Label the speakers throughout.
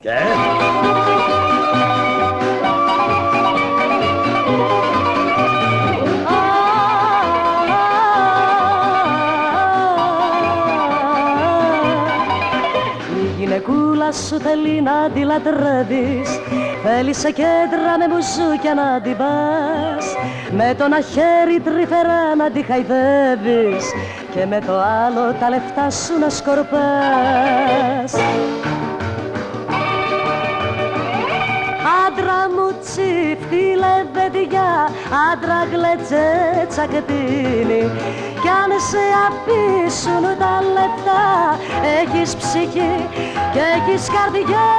Speaker 1: Και...
Speaker 2: γυναικούλα σου θέλει να τη λατρεύεις, θέλει σε κέντρα με μπουζούκια να την πας, με το ένα χέρι τρυφερά να τη χαϊδεύεις και με το άλλο τα λεφτά σου να σκορπάς. Άντρα μου τσίφτη λεβεντιά, άντρα γλετζέ τσακετίνη, κι αν σε αφήσουν τα λεφτά έχεις ψυχή και έχεις καρδιά,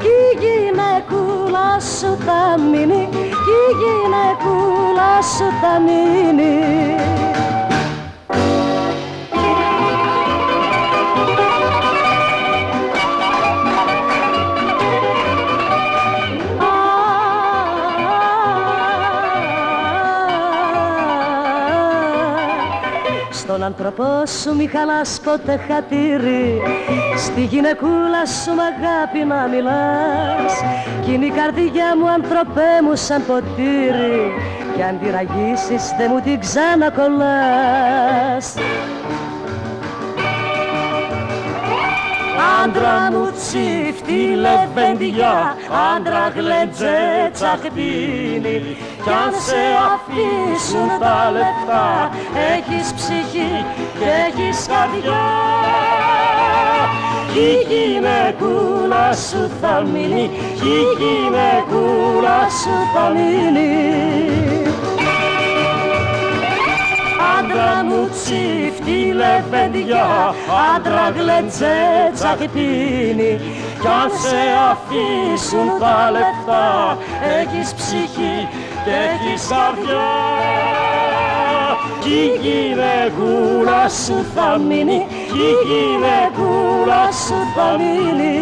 Speaker 2: κι η γυναικούλα σου θα μείνει, κι η γυναικούλα σου θα μείνει. Στον άνθρωπό σου μη χαλάς ποτέ χατήρι, στη γυναικούλα σου μ' αγάπη να μιλάς, κι είναι η καρδιά μου άνθρωπέ μου σαν ποτήρι, κι αν τη ραγίσεις δε μου την ξανακολλάς. Άντρα μου τσίφτη λεβεντιά, άντρα γλεντζέ τσαχπίνι, κι αν σε αφήσουν τα λεφτά έχεις ψυχή και έχεις καρδιά, κι η γυναικούλα σου θα μείνει, κι η γυναικούλα σου θα μείνει. Άντρα μου τσίφτη λεβεντιά, άντρα γλεντζέ τσαχπίνι, κι αν σε αφήσουν τα λεφτά έχεις ψυχή και έχεις καρδιά, κι η γυναικούλα σου θα μείνει, κι η γυναικούλα σου θα μείνει.